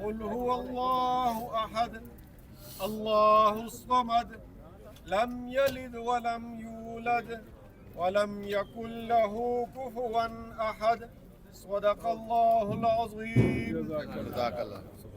قل هو الله أحد الله الصمد لم يلد ولم يولد ولم يكن له كفوا أحد صدق الله العظيم.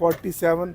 47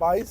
22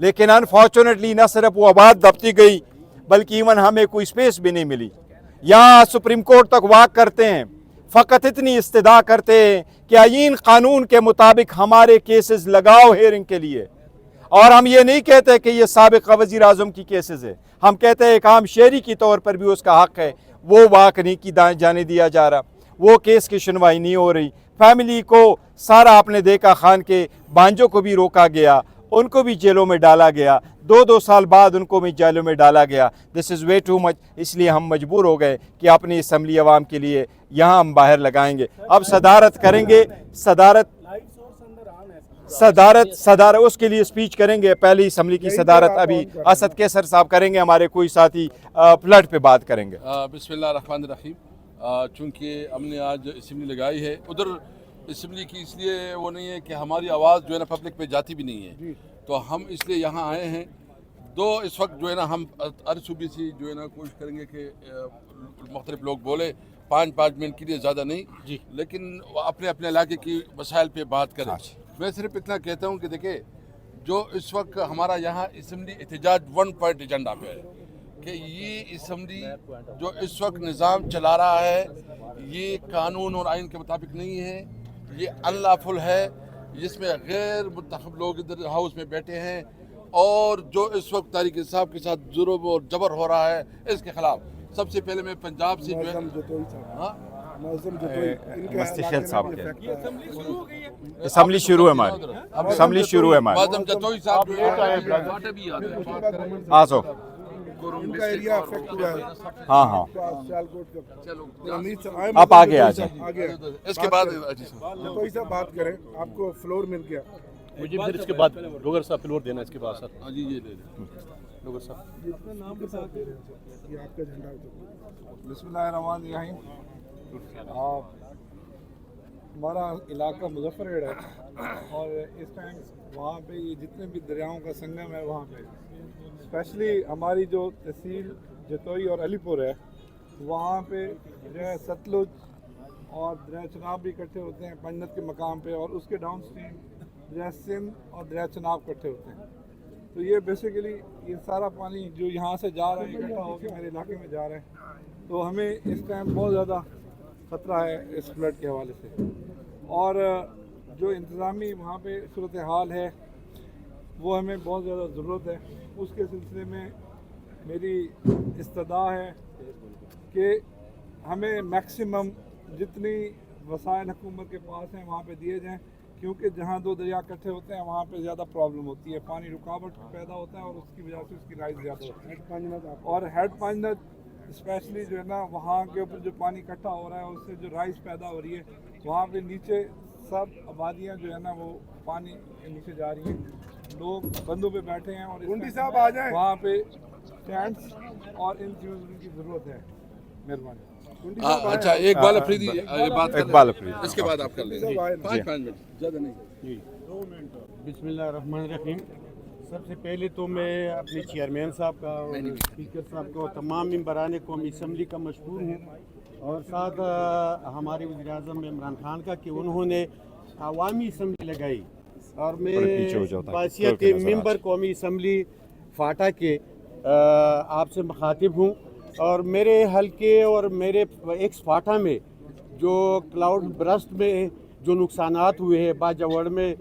لیکن انفارچونیٹلی نہ صرف وہ آباد دبتی گئی بلکہ ایون ہمیں کوئی سپیس بھی نہیں ملی. یہاں سپریم کورٹ تک واک کرتے ہیں, فقط اتنی استدعا کرتے ہیں کہ آئین قانون کے مطابق ہمارے کیسز لگاؤ ہیئرنگ کے لیے. اور ہم یہ نہیں کہتے کہ یہ سابق وزیر اعظم کی کیسز ہے, ہم کہتے ہیں ایک عام شہری کی طور پر بھی اس کا حق ہے, وہ واک نہیں کی جانے دیا جا رہا, وہ کیس کی سنوائی نہیں ہو رہی. فیملی کو سارا آپ نے دیکھا, خان کے بانجوں کو بھی روکا گیا, ان کو بھی جیلوں میں ڈالا گیا, 2 سال بعد ان کو بھی جیلوں میں ڈالا گیا. دس از وے ٹو مچ. اس لیے ہم مجبور ہو گئے کہ اپنی اسمبلی عوام کے لیے یہاں ہم باہر لگائیں گے. اب صدارت کریں گے, صدارت اس کے لیے اسپیچ کریں گے. پہلی اسمبلی کی صدارت ابھی اسد کیسر صاحب کریں گے, ہمارے کوئی ساتھی فلڈ پہ بات کریں گے. بسم اللہ الرحمن الرحیم. چونکہ ہم نے آج اسمبلی لگائی ہے, ادھر اسمبلی کی اس لیے وہ نہیں ہے کہ ہماری آواز جو ہے نا پبلک پہ جاتی بھی نہیں ہے, تو ہم اس لیے یہاں آئے ہیں. اس وقت جو ہے نا ہم ہر صوبے سے جو ہے نا کوشش کریں گے کہ مختلف لوگ بولے, 5 منٹ کے لیے زیادہ نہیں, لیکن اپنے اپنے علاقے کی مسائل پہ بات کریں. میں صرف اتنا کہتا ہوں کہ دیکھیں, جو اس وقت ہمارا یہاں اسمبلی احتجاج 1 پوائنٹ ایجنڈا پہ ہے کہ یہ اسمبلی جو اس وقت نظام چلا رہا ہے یہ قانون اور آئین کے مطابق نہیں ہے, یہ انلافل ہے, جس میں غیر منتخب لوگ ادھر ہاؤس میں بیٹھے ہیں, اور جو اس وقت طارق صاحب کے ساتھ ظلم اور جبر ہو رہا ہے اس کے خلاف. سب سے پہلے میں پنجاب سے جو ہے مستشیر صاحب کے اسمبلی شروع ہے ہماری, اسمبلی شروع ہے ہماری. معظم جتوئی صاحب جو آسو ان کا ایریا افیکٹ ہوا ہے. ہاں سیالکوٹ کا. آپ آگے آ جائیں. اس کے بعد کوئی صاحب بات کریں, آپ کو فلور مل گیا. مجھے پھر اس کے بعد ڈوگر صاحب فلور دینا اس کے بعد سر. جی جی لے لیں ڈوگر صاحب. اپنا نام کے ساتھ دے رہے ہیں, یہ آپ کا جھنڈا ہوتا. بسم اللہ الرحمن الرحیم. ہمارا علاقہ مظفر گڑھ ہے, اور اس ٹائم وہاں پہ یہ جتنے بھی دریاؤں کا سنگم ہے وہاں پہ اسپیشلی ہماری جو تحصیل جتوئی اور علی پور ہے وہاں پہ دریا ستلج اور دریا چناب بھی اکٹھے ہوتے ہیں پنجت کے مقام پہ, اور اس کے ڈاؤن اسٹریم دریا سندھ اور دریا چناب اکٹھے ہوتے ہیں. تو یہ بیسیکلی یہ سارا پانی جو یہاں سے جا رہا ہے اکٹھا ہو کے میرے علاقے میں جا رہا ہے, تو ہمیں اس ٹائم بہت زیادہ خطرہ ہے اس فلڈ کے حوالے سے. اور جو انتظامی وہاں پہ صورتحال ہے وہ ہمیں بہت زیادہ ضرورت ہے. اس کے سلسلے میں میری استدعا ہے کہ ہمیں میکسیمم جتنی وسائل حکومت کے پاس ہیں وہاں پہ دیے جائیں, کیونکہ جہاں 2 دریا اکٹھے ہوتے ہیں وہاں پہ زیادہ پرابلم ہوتی ہے, پانی رکاوٹ پیدا ہوتا ہے اور اس کی وجہ سے اس کی رائز زیادہ ہوتی ہے. اور ہیڈ پانجت اسپیشلی جو ہے نا وہاں کے اوپر جو پانی اکٹھا ہو رہا ہے اس سے جو رائز پیدا ہو رہی ہے, وہاں پہ نیچے سب آبادیاں جو ہے نا وہ پانی کے نیچے جا رہی ہیں, لوگ بندوں پہ بیٹھے ہیں, اور صاحب آ جائیں. وہاں پہ ٹینٹس اور ان چیزوں کی ضرورت ہے. مہربانی. اچھا اقبال افریدی بات کر اقبال افریدی, اس کے بعد آپ کر لیں. 5 منٹ زیادہ نہیں. بسم اللہ الرحمن الرحیم. سب سے پہلے تو میں اپنے چیئرمین صاحب کا اور اسپیکر صاحب کا اور تمام ممبران قومی اسمبلی کا مشکور ہوں, اور ساتھ ہمارے وزیر اعظم عمران خان کا کہ انہوں نے عوامی اسمبلی لگائی, اور میں بحیثیت ممبر قومی اسمبلی فاٹا کے آپ سے مخاطب ہوں. اور میرے حلقے اور میرے ایکس فاٹا میں جو کلاؤڈ برسٹ میں جو نقصانات ہوئے ہیں, باجوڑ میں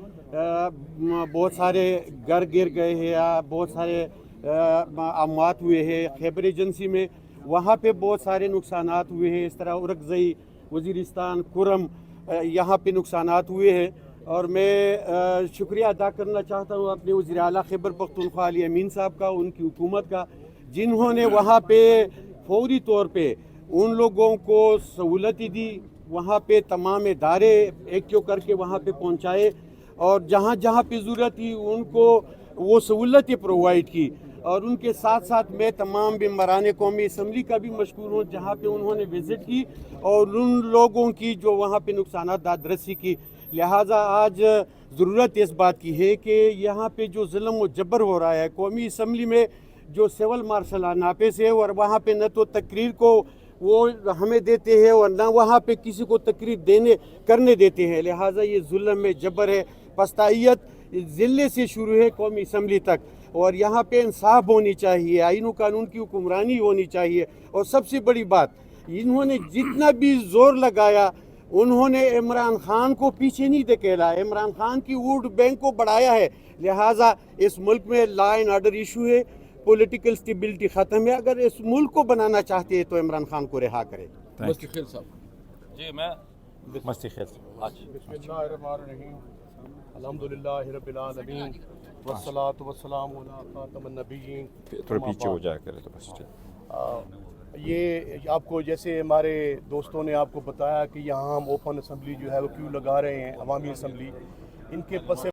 بہت سارے گھر گر گئے ہیں, بہت سارے اموات ہوئے ہیں, خیبر ایجنسی میں وہاں پہ بہت سارے نقصانات ہوئے ہیں, اس طرح اورکزئی, وزیرستان, کرم یہاں پہ نقصانات ہوئے ہیں. اور میں شکریہ ادا کرنا چاہتا ہوں اپنے وزیر اعلیٰ خیبر پختونخوا علی امین صاحب کا, ان کی حکومت کا, جنہوں نے وہاں پہ فوری طور پہ ان لوگوں کو سہولتیں دی, وہاں پہ تمام ادارے ایک کر کے وہاں پہ پہنچائے, اور جہاں جہاں پہ ضرورت تھی ان کو وہ سہولتیں پرووائڈ کی. اور ان کے ساتھ ساتھ میں تمام ممبران قومی اسمبلی کا بھی مشکور ہوں جہاں پہ انہوں نے وزٹ کی اور ان لوگوں کی جو وہاں پہ نقصانات دادرسی کی. لہٰذا آج ضرورت اس بات کی ہے کہ یہاں پہ جو ظلم و جبر ہو رہا ہے, قومی اسمبلی میں جو سول مارشل ناپس ہے, اور وہاں پہ نہ تو تقریر کو وہ ہمیں دیتے ہیں اور نہ وہاں پہ کسی کو تقریر کرنے دیتے ہیں. لہٰذا یہ ظلم میں جبر ہے, پستائیت ضلع سے شروع ہے قومی اسمبلی تک. اور یہاں پہ انصاف ہونی چاہیے, آئین و قانون کی حکمرانی ہونی چاہیے. اور سب سے بڑی بات, انہوں نے جتنا بھی زور لگایا انہوں نے عمران خان کو پیچھے نہیں دھکیلا, عمران خان کی ووٹ بینک کو بڑھایا ہے. لہٰذا اس ملک میں لا اینڈ آرڈر ایشو ہے, پولیٹیکل سٹیبلٹی ختم ہے. اگر اس ملک کو بنانا چاہتے ہیں تو عمران خان کو رہا کرے. مستقل صاحب. جی میں مستی خیر بسم اللہ الرحمن الرحیم. الحمدللہ رب العالمین والصلاة والسلام علی خاتم النبیین. تھوڑا پیچھے ہو جایا کرے تو بس. یہ آپ کو جیسے ہمارے دوستوں نے آپ کو بتایا کہ یہاں ہم اوپن اسمبلی جو ہے وہ کیوں لگا رہے ہیں, عوامی اسمبلی. ان کے پس